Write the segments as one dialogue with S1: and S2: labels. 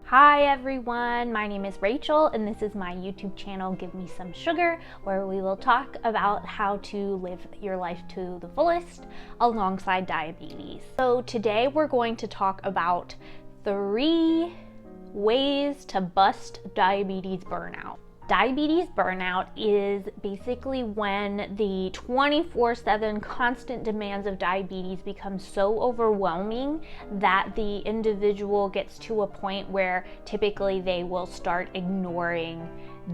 S1: Hi everyone, my name is Rachel and this is my YouTube channel Give Me Some Sugar, where we will talk about how to live your life to the fullest alongside diabetes. So today we're going to talk about 3 ways to bust diabetes burnout. Diabetes burnout is basically when the 24/7 constant demands of diabetes become so overwhelming that the individual gets to a point where typically they will start ignoring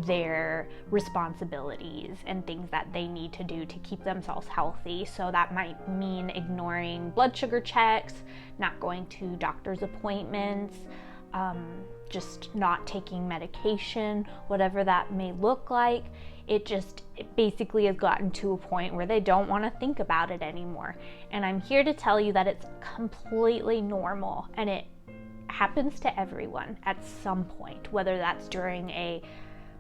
S1: their responsibilities and things that they need to do to keep themselves healthy. So that might mean ignoring blood sugar checks, not going to doctor's appointments, just not taking medication, whatever that may look like. It basically has gotten to a point where they don't want to think about it anymore. And I'm here to tell you that it's completely normal and it happens to everyone at some point, whether that's during a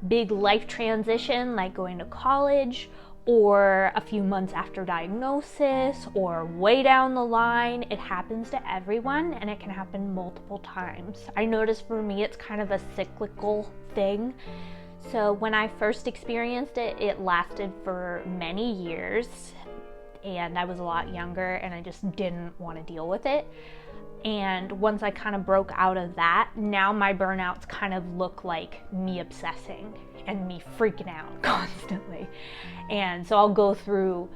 S1: big life transition like going to college, or a few months after diagnosis, or way down the line. It happens to everyone and it can happen multiple times. I noticed for me it's kind of a cyclical thing. So when I first experienced it, it lasted for many years and I was a lot younger and I just didn't want to deal with it. And once I kind of broke out of that, now my burnouts kind of look like me obsessing and me freaking out constantly. And so I'll go through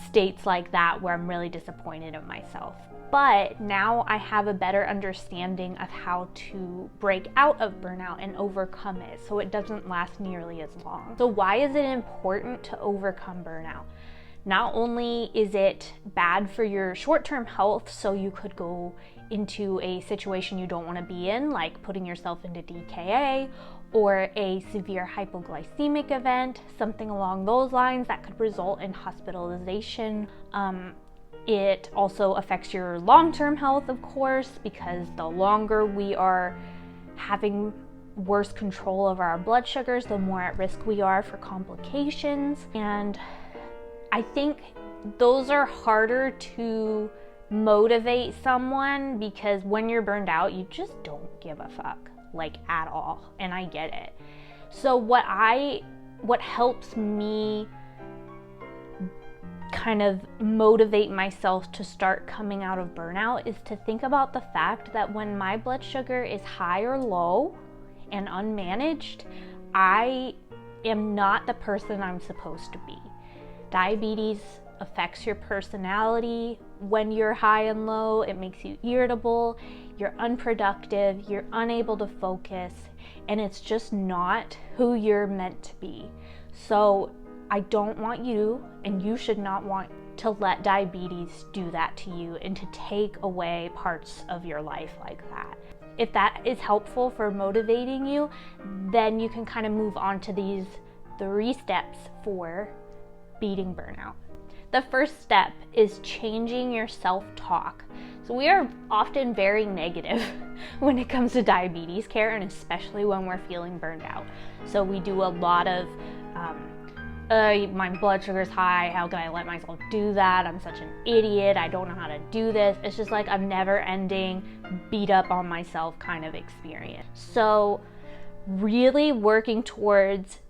S1: states like that where I'm really disappointed in myself. But now I have a better understanding of how to break out of burnout and overcome it so it doesn't last nearly as long. So why is it important to overcome burnout? Not only is it bad for your short-term health, so you could go into a situation you don't want to be in, like putting yourself into DKA or a severe hypoglycemic event, something along those lines that could result in hospitalization. It also affects your long-term health, of course, because the longer we are having worse control of our blood sugars, the more at risk we are for complications. And I think those are harder to motivate someone because when you're burned out, you just don't give a fuck, like at all. And I get it. So what helps me kind of motivate myself to start coming out of burnout is to think about the fact that when my blood sugar is high or low and unmanaged, I am not the person I'm supposed to be. Diabetes affects your personality. When you're high and low, it makes you irritable, you're unproductive, you're unable to focus, and it's just not who you're meant to be. So I don't want you, and you should not want to let diabetes do that to you and to take away parts of your life like that. If that is helpful for motivating you, then you can kind of move on to these 3 steps for beating burnout. The first step is changing your self-talk. So we are often very negative when it comes to diabetes care, and especially when we're feeling burned out. So we do a lot of, my blood sugar's high, how can I let myself do that? I'm such an idiot, I don't know how to do this. It's just like a never-ending beat up on myself kind of experience. So really working towards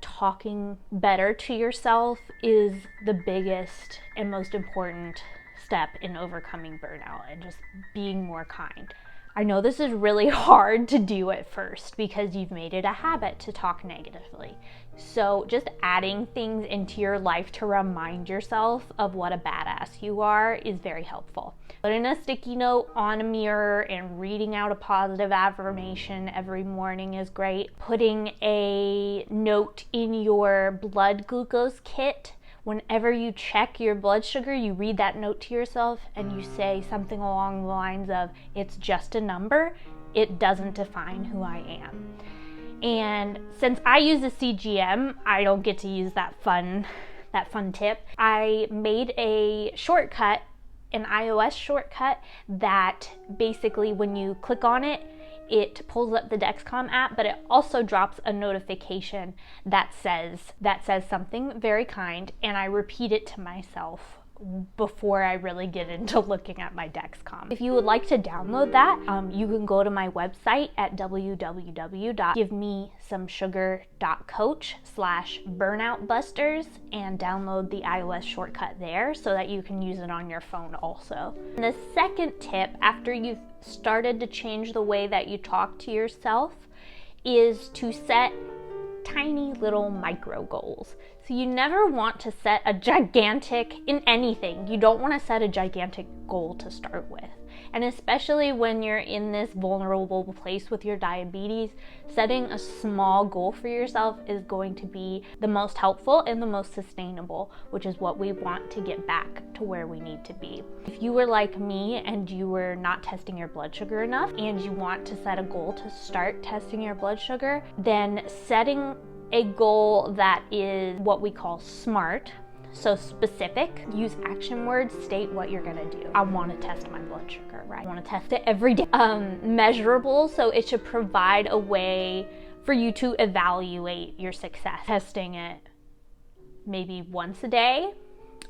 S1: talking better to yourself is the biggest and most important step in overcoming burnout and just being more kind. I know this is really hard to do at first because you've made it a habit to talk negatively. So just adding things into your life to remind yourself of what a badass you are is very helpful. Putting a sticky note on a mirror and reading out a positive affirmation every morning is great. Putting a note in your blood glucose kit. Whenever you check your blood sugar, you read that note to yourself and you say something along the lines of, it's just a number, it doesn't define who I am. And since I use a CGM, I don't get to use that fun tip. I made a shortcut, an iOS shortcut, that basically when you click on it, it pulls up the Dexcom app, but it also drops a notification that says something very kind, and I repeat it to myself before I really get into looking at my Dexcom. If you would like to download that, you can go to my website at www.givemesomesugar.coach/burnoutbusters and download the iOS shortcut there so that you can use it on your phone also. And the second tip, after you've started to change the way that you talk to yourself, is to set tiny little micro goals. So you never want to set a gigantic, in anything, you don't want to set a gigantic goal to start with. And especially when you're in this vulnerable place with your diabetes, setting a small goal for yourself is going to be the most helpful and the most sustainable, which is what we want to get back to where we need to be. If you were like me and you were not testing your blood sugar enough and you want to set a goal to start testing your blood sugar, then setting a goal that is what we call SMART, so specific, use action words, state what you're gonna do. I wanna test my blood sugar, right? I wanna test it every day. Measurable, so it should provide a way for you to evaluate your success. Testing it maybe once a day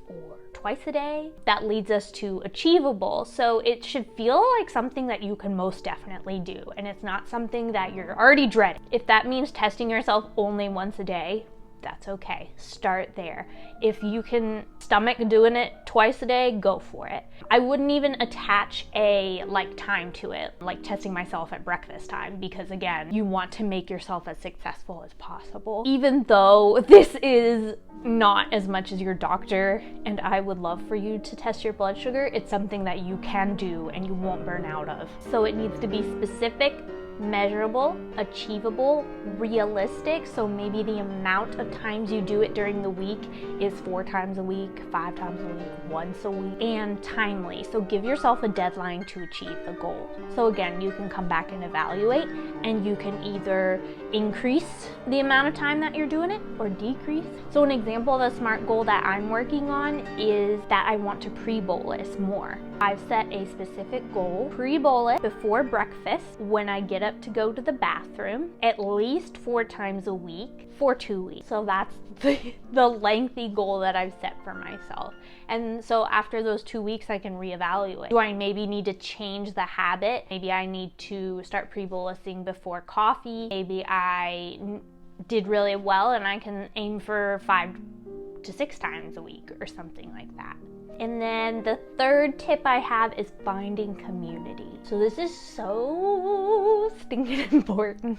S1: or twice a day. That leads us to achievable. So it should feel like something that you can most definitely do, and it's not something that you're already dreading. If that means testing yourself only once a day, that's okay. Start there. If you can stomach doing it twice a day, go for it. I wouldn't even attach a time to it, like testing myself at breakfast time, because again, you want to make yourself as successful as possible. Even though this is not as much as your doctor and I would love for you to test your blood sugar, it's something that you can do and you won't burn out of. So it needs to be specific, measurable, achievable, realistic. So maybe the amount of times you do it during the week is 4 times a week, 5 times a week, once a week, and timely. So give yourself a deadline to achieve the goal. So again, you can come back and evaluate, and you can either increase the amount of time that you're doing it or decrease. So an example of a SMART goal that I'm working on is that I want to pre-bolus more. I've set a specific goal, pre-bolus before breakfast when I get up to go to the bathroom, at least 4 times a week for 2 weeks. So that's the lengthy goal that I've set for myself. And so after those 2 weeks, I can reevaluate. Do I maybe need to change the habit? Maybe I need to start pre-bolusing before coffee. Maybe I did really well and I can aim for 5 to 6 times a week or something like that. And then the third tip I have is finding community. So this is so stinking important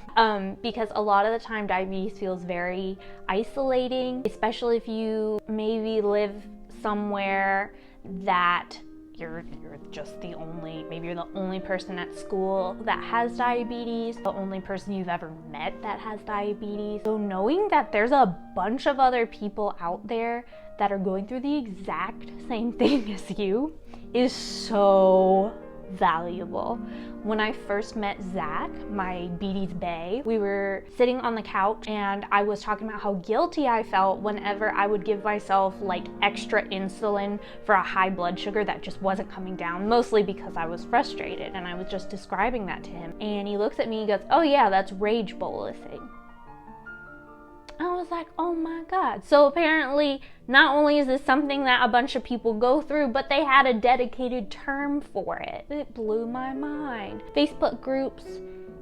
S1: because a lot of the time diabetes feels very isolating, especially if you maybe live somewhere that you're just maybe you're the only person at school that has diabetes, the only person you've ever met that has diabetes. So knowing that there's a bunch of other people out there that are going through the exact same thing as you is so valuable. When I first met Zach, my Beaties Bae, we were sitting on the couch and I was talking about how guilty I felt whenever I would give myself extra insulin for a high blood sugar that just wasn't coming down, mostly because I was frustrated, and I was just describing that to him. And he looks at me and goes, "Oh yeah, that's rage bolusing." I was like, oh my God. So apparently, not only is this something that a bunch of people go through, but they had a dedicated term for it. It blew my mind. Facebook groups,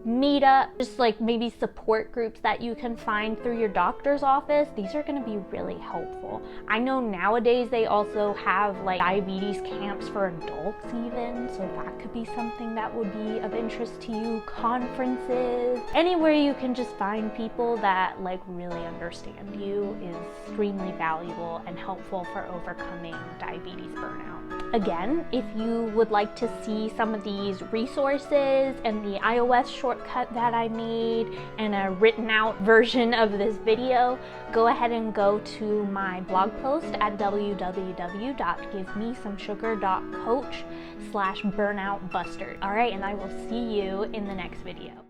S1: meetup, just maybe support groups that you can find through your doctor's office. These are gonna be really helpful. I know nowadays they also have diabetes camps for adults even, so that could be something that would be of interest to you. Conferences, anywhere you can just find people that really understand you is extremely valuable and helpful for overcoming diabetes burnout. Again, if you would like to see some of these resources and the iOS shortcut that I made and a written out version of this video, go ahead and go to my blog post at www.givemesomesugar.coach/burnoutbusters. All right, and I will see you in the next video.